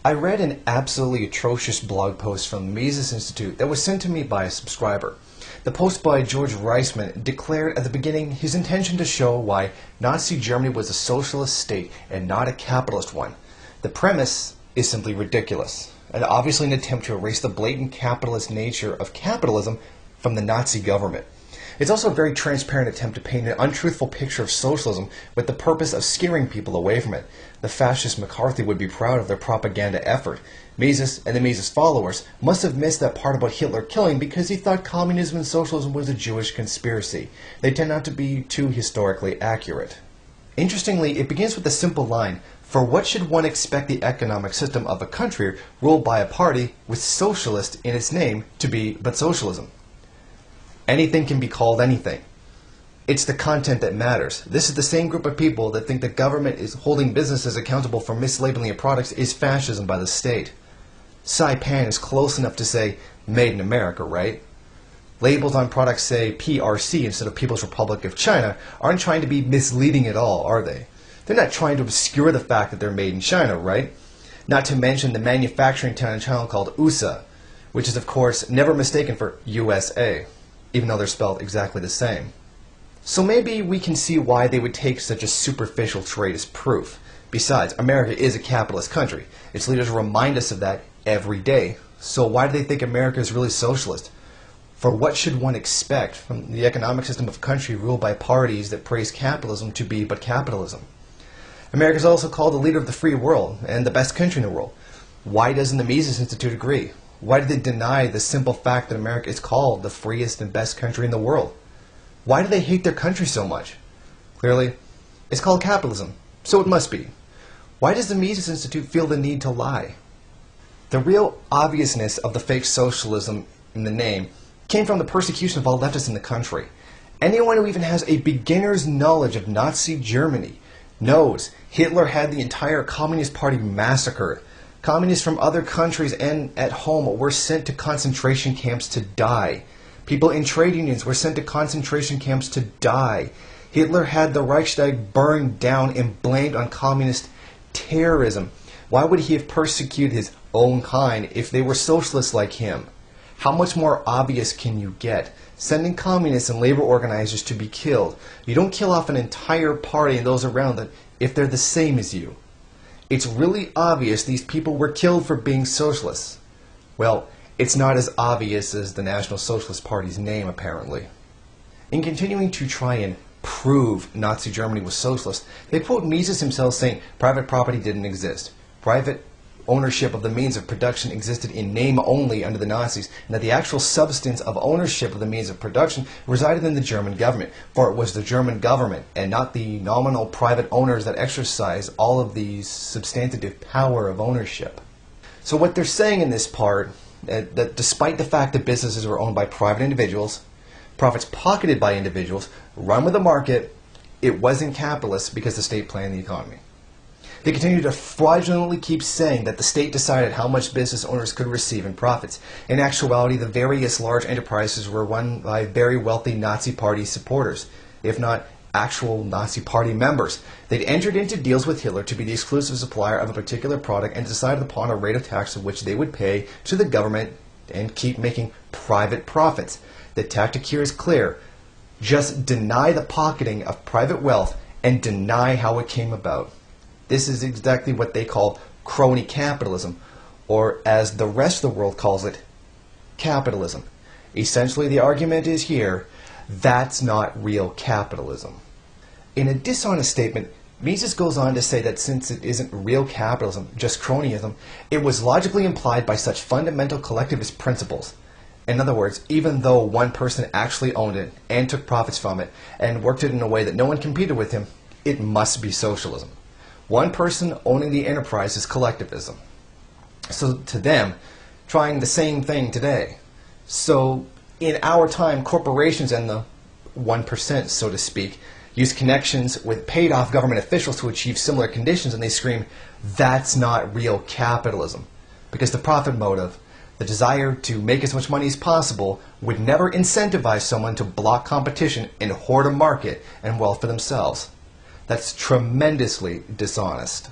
I read an absolutely atrocious blog post from the Mises Institute that was sent to me by a subscriber. The post by George Reisman declared at the beginning his intention to show why Nazi Germany was a socialist state and not a capitalist one. The premise is simply ridiculous, and obviously an attempt to erase the blatant capitalist nature of capitalism from the Nazi government. It's also a very transparent attempt to paint an untruthful picture of socialism with the purpose of scaring people away from it. The fascist McCarthy would be proud of their propaganda effort. Mises and the Mises followers must have missed that part about Hitler killing because he thought communism and socialism was a Jewish conspiracy. They tend not to be too historically accurate. Interestingly, it begins with a simple line: for what should one expect the economic system of a country ruled by a party with socialist in its name to be but socialism? Anything can be called anything. It's the content that matters. This is the same group of people that think the government is holding businesses accountable for mislabeling of products is fascism by the state. Saipan is close enough to say made in America, right? Labels on products say PRC instead of People's Republic of China aren't trying to be misleading at all, are they? They're not trying to obscure the fact that they're made in China, right? Not to mention the manufacturing town in China called USA, which is of course never mistaken for USA, even though they're spelled exactly the same. So maybe we can see why they would take such a superficial trait as proof. Besides, America is a capitalist country. Its leaders remind us of that every day. So why do they think America is really socialist? For what should one expect from the economic system of a country ruled by parties that praise capitalism to be but capitalism? America is also called the leader of the free world and the best country in the world. Why doesn't the Mises Institute agree? Why do they deny the simple fact that America is called the freest and best country in the world? Why do they hate their country so much? Clearly, it's called capitalism, so it must be. Why does the Mises Institute feel the need to lie? The real obviousness of the fake socialism in the name came from the persecution of all leftists in the country. Anyone who even has a beginner's knowledge of Nazi Germany knows Hitler had the entire Communist Party massacred. Communists from other countries and at home were sent to concentration camps to die. People in trade unions were sent to concentration camps to die. Hitler had the Reichstag burned down and blamed on communist terrorism. Why would he have persecuted his own kind if they were socialists like him? How much more obvious can you get? Sending communists and labor organizers to be killed. You don't kill off an entire party and those around them if they're the same as you. It's really obvious these people were killed for being socialists. Well, it's not as obvious as the National Socialist Party's name, apparently. In continuing to try and prove Nazi Germany was socialist, they quote Mises himself saying private property didn't exist. Private ownership of the means of production existed in name only under the Nazis, and that the actual substance of ownership of the means of production resided in the German government, for it was the German government and not the nominal private owners that exercised all of the substantive power of ownership. So what they're saying in this part, that despite the fact that businesses were owned by private individuals, profits pocketed by individuals, run with the market, it wasn't capitalist because the state planned the economy. They continue to fraudulently keep saying that the state decided how much business owners could receive in profits. In actuality, the various large enterprises were run by very wealthy Nazi Party supporters, if not actual Nazi Party members. They'd entered into deals with Hitler to be the exclusive supplier of a particular product and decided upon a rate of tax of which they would pay to the government and keep making private profits. The tactic here is clear. Just deny the pocketing of private wealth and deny how it came about. This is exactly what they call crony capitalism, or as the rest of the world calls it, capitalism. Essentially, the argument is here, that's not real capitalism. In a dishonest statement, Mises goes on to say that since it isn't real capitalism, just cronyism, it was logically implied by such fundamental collectivist principles. In other words, even though one person actually owned it and took profits from it and worked it in a way that no one competed with him, it must be socialism. One person owning the enterprise is collectivism. So to them, trying the same thing today. So in our time, corporations and the 1%, so to speak, use connections with paid-off government officials to achieve similar conditions, and they scream, that's not real capitalism. Because the profit motive, the desire to make as much money as possible, would never incentivize someone to block competition and hoard a market and wealth for themselves. That's tremendously dishonest.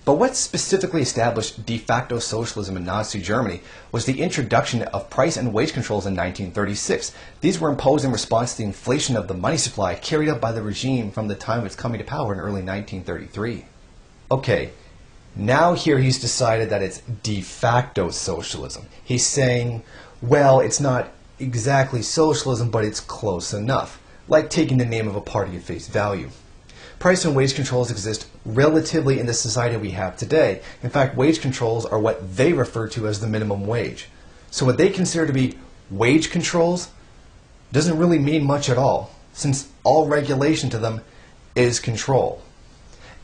But what specifically established de facto socialism in Nazi Germany was the introduction of price and wage controls in 1936. These were imposed in response to the inflation of the money supply carried out by the regime from the time of its coming to power in early 1933. Okay, now here he's decided that it's de facto socialism. He's saying, well, it's not exactly socialism, but it's close enough, like taking the name of a party at face value. Price and wage controls exist relatively in the society we have today. In fact, wage controls are what they refer to as the minimum wage. So what they consider to be wage controls doesn't really mean much at all, since all regulation to them is control.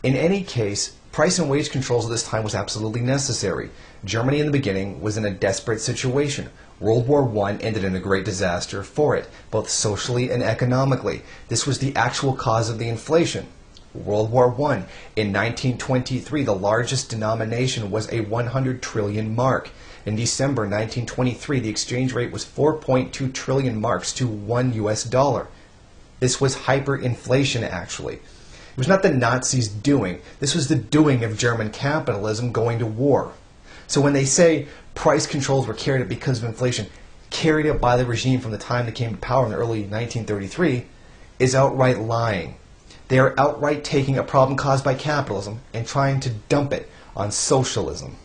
In any case, price and wage controls at this time was absolutely necessary. Germany in the beginning was in a desperate situation. World War I ended in a great disaster for it, both socially and economically. This was the actual cause of the inflation. World War I. In 1923, the largest denomination was a 100 trillion mark. In December 1923, the exchange rate was 4.2 trillion marks to $1 US. This was hyperinflation, actually. It was not the Nazis' doing. This was the doing of German capitalism going to war. So when they say price controls were carried out because of inflation, carried out by the regime from the time they came to power in the early 1933, is outright lying. They are outright taking a problem caused by capitalism and trying to dump it on socialism.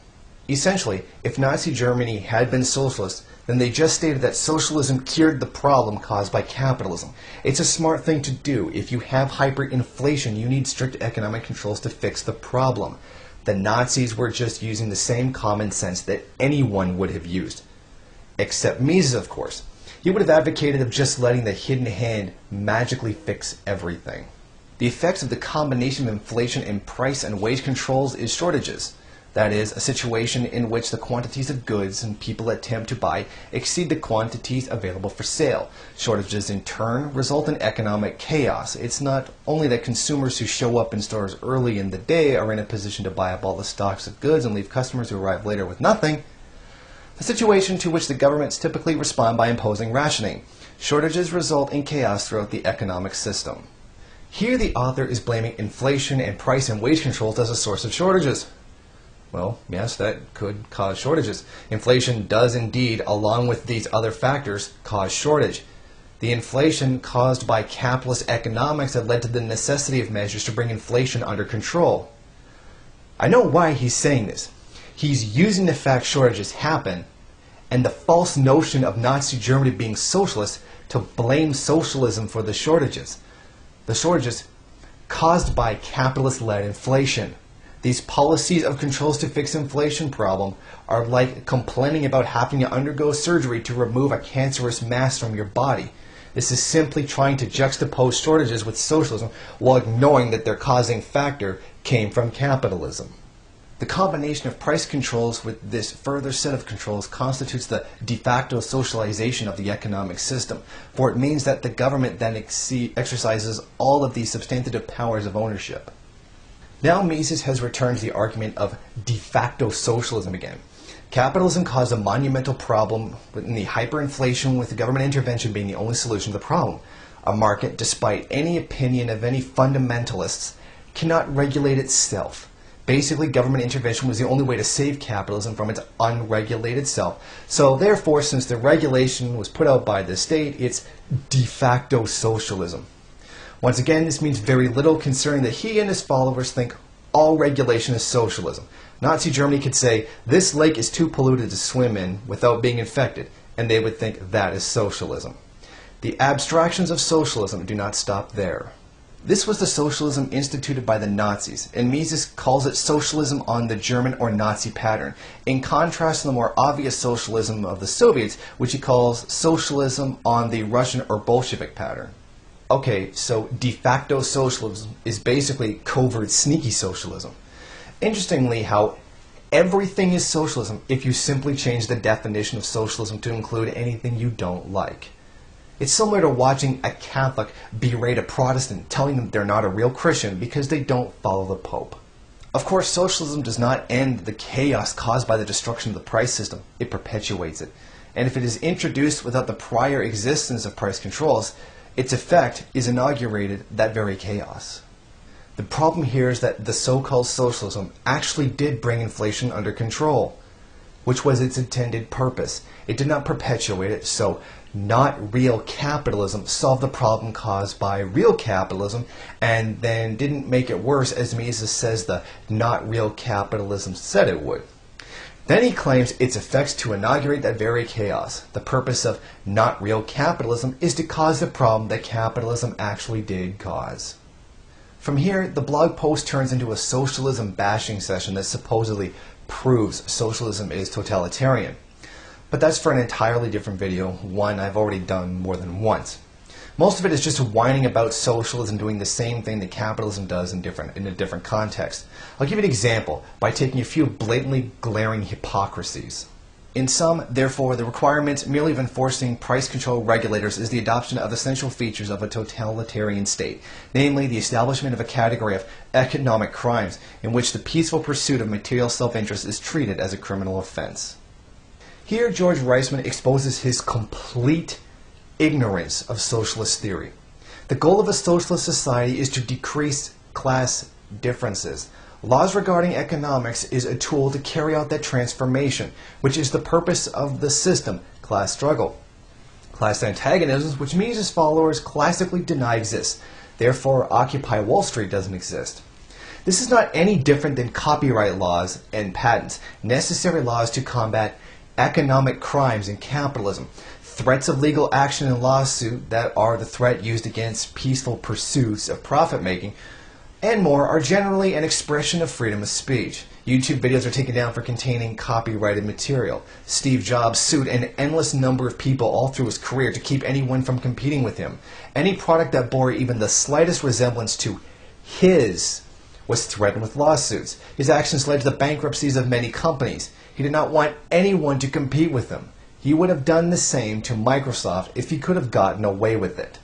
Essentially, if Nazi Germany had been socialist, then they just stated that socialism cured the problem caused by capitalism. It's a smart thing to do. If you have hyperinflation, you need strict economic controls to fix the problem. The Nazis were just using the same common sense that anyone would have used. Except Mises, of course. He would have advocated of just letting the hidden hand magically fix everything. The effects of the combination of inflation and price and wage controls is shortages. That is, a situation in which the quantities of goods and people attempt to buy exceed the quantities available for sale. Shortages in turn result in economic chaos. It's not only that consumers who show up in stores early in the day are in a position to buy up all the stocks of goods and leave customers who arrive later with nothing, a situation to which the governments typically respond by imposing rationing. Shortages result in chaos throughout the economic system. Here the author is blaming inflation and price and wage controls as a source of shortages. Well, yes, that could cause shortages. Inflation does indeed, along with these other factors, cause shortage. The inflation caused by capitalist economics had led to the necessity of measures to bring inflation under control. I know why he's saying this. He's using the fact shortages happen and the false notion of Nazi Germany being socialist to blame socialism for the shortages. The shortages caused by capitalist-led inflation. These policies of controls to fix inflation problem are like complaining about having to undergo surgery to remove a cancerous mass from your body. This is simply trying to juxtapose shortages with socialism while ignoring that their causing factor came from capitalism. The combination of price controls with this further set of controls constitutes the de facto socialization of the economic system, for it means that the government then exercises all of these substantive powers of ownership. Now Mises has returned to the argument of de facto socialism again. Capitalism caused a monumental problem in the hyperinflation, with government intervention being the only solution to the problem. A market, despite any opinion of any fundamentalists, cannot regulate itself. Basically, government intervention was the only way to save capitalism from its unregulated self. So therefore, since the regulation was put out by the state, it's de facto socialism. Once again, this means very little, concerning that he and his followers think all regulation is socialism. Nazi Germany could say, this lake is too polluted to swim in without being infected, and they would think that is socialism. The abstractions of socialism do not stop there. This was the socialism instituted by the Nazis, and Mises calls it socialism on the German or Nazi pattern, in contrast to the more obvious socialism of the Soviets, which he calls socialism on the Russian or Bolshevik pattern. Okay, so de facto socialism is basically covert, sneaky socialism. Interestingly, how everything is socialism if you simply change the definition of socialism to include anything you don't like. It's similar to watching a Catholic berate a Protestant, telling them they're not a real Christian because they don't follow the Pope. Of course, socialism does not end the chaos caused by the destruction of the price system. It perpetuates it. And if it is introduced without the prior existence of price controls, its effect is inaugurated that very chaos. The problem here is that the so-called socialism actually did bring inflation under control, which was its intended purpose. It did not perpetuate it, so not real capitalism solved the problem caused by real capitalism and then didn't make it worse, as Mises says the not real capitalism said it would. Then he claims its effects to inaugurate that very chaos. The purpose of not real capitalism is to cause the problem that capitalism actually did cause. From here, the blog post turns into a socialism bashing session that supposedly proves socialism is totalitarian. But that's for an entirely different video, one I've already done more than once. Most of it is just whining about socialism doing the same thing that capitalism does in a different context. I'll give you an example by taking a few blatantly glaring hypocrisies. In sum, therefore, the requirement merely of enforcing price control regulators is the adoption of essential features of a totalitarian state, namely the establishment of a category of economic crimes in which the peaceful pursuit of material self-interest is treated as a criminal offense. Here, George Reisman exposes his complete ignorance of socialist theory. The goal of a socialist society is to decrease class differences. Laws regarding economics is a tool to carry out that transformation, which is the purpose of the system, class struggle. Class antagonisms, which Mises followers classically deny exist. Therefore, Occupy Wall Street doesn't exist. This is not any different than copyright laws and patents, necessary laws to combat economic crimes in capitalism. Threats of legal action and lawsuit that are the threat used against peaceful pursuits of profit-making and more are generally an expression of freedom of speech. YouTube videos are taken down for containing copyrighted material. Steve Jobs sued an endless number of people all through his career to keep anyone from competing with him. Any product that bore even the slightest resemblance to his was threatened with lawsuits. His actions led to the bankruptcies of many companies. He did not want anyone to compete with him. He would have done the same to Microsoft if he could have gotten away with it.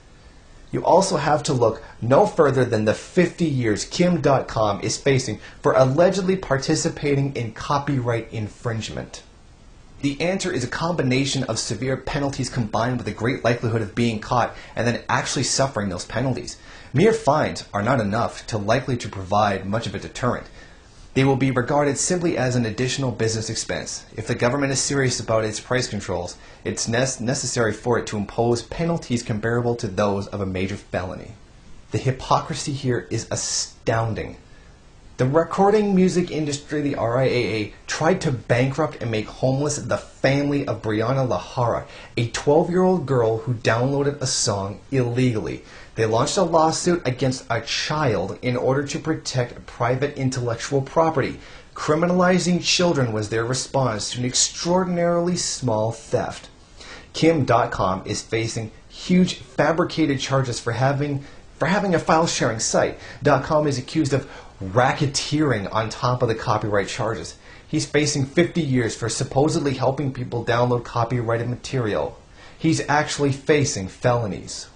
You also have to look no further than the 50 years Kim Dotcom is facing for allegedly participating in copyright infringement. The answer is a combination of severe penalties combined with a great likelihood of being caught and then actually suffering those penalties. Mere fines are not enough to likely to provide much of a deterrent. They will be regarded simply as an additional business expense. If the government is serious about its price controls, it's necessary for it to impose penalties comparable to those of a major felony. The hypocrisy here is astounding. The recording music industry, the RIAA, tried to bankrupt and make homeless the family of Brianna LaHara, a 12-year-old girl who downloaded a song illegally. They launched a lawsuit against a child in order to protect private intellectual property. Criminalizing children was their response to an extraordinarily small theft. Kim Dotcom is facing huge fabricated charges for having a file-sharing site. Dotcom is accused of racketeering on top of the copyright charges. He's facing 50 years for supposedly helping people download copyrighted material. He's actually facing felonies.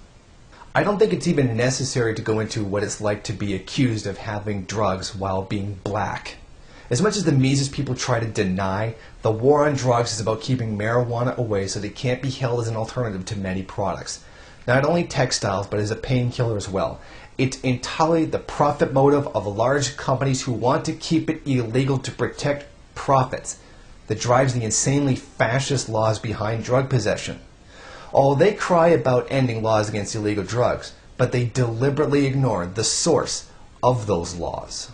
I don't think it's even necessary to go into what it's like to be accused of having drugs while being black. As much as the Mises people try to deny, the war on drugs is about keeping marijuana away so that it can't be held as an alternative to many products. Not only textiles, but as a painkiller as well. It's entirely the profit motive of large companies who want to keep it illegal to protect profits that drives the insanely fascist laws behind drug possession. Oh, they cry about ending laws against illegal drugs, but they deliberately ignore the source of those laws.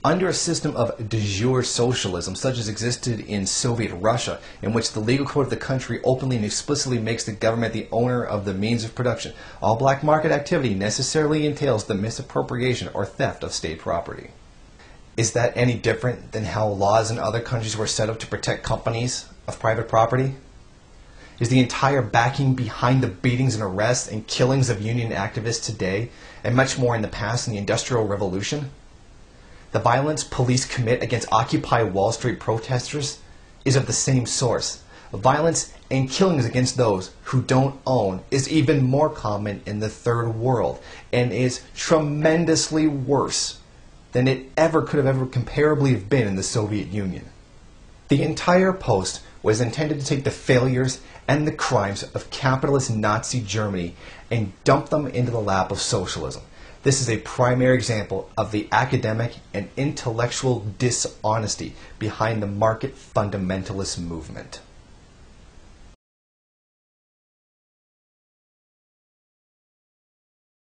Under a system of de jure socialism, such as existed in Soviet Russia, in which the legal code of the country openly and explicitly makes the government the owner of the means of production, all black market activity necessarily entails the misappropriation or theft of state property. Is that any different than how laws in other countries were set up to protect companies of private property? Is the entire backing behind the beatings and arrests and killings of union activists today, and much more in the past in the Industrial Revolution? The violence police commit against Occupy Wall Street protesters is of the same source. Violence and killings against those who don't own is even more common in the third world and is tremendously worse than it could have ever comparably have been in the Soviet Union. The entire post was intended to take the failures and the crimes of capitalist Nazi Germany and dump them into the lap of socialism. This is a primary example of the academic and intellectual dishonesty behind the market fundamentalist movement.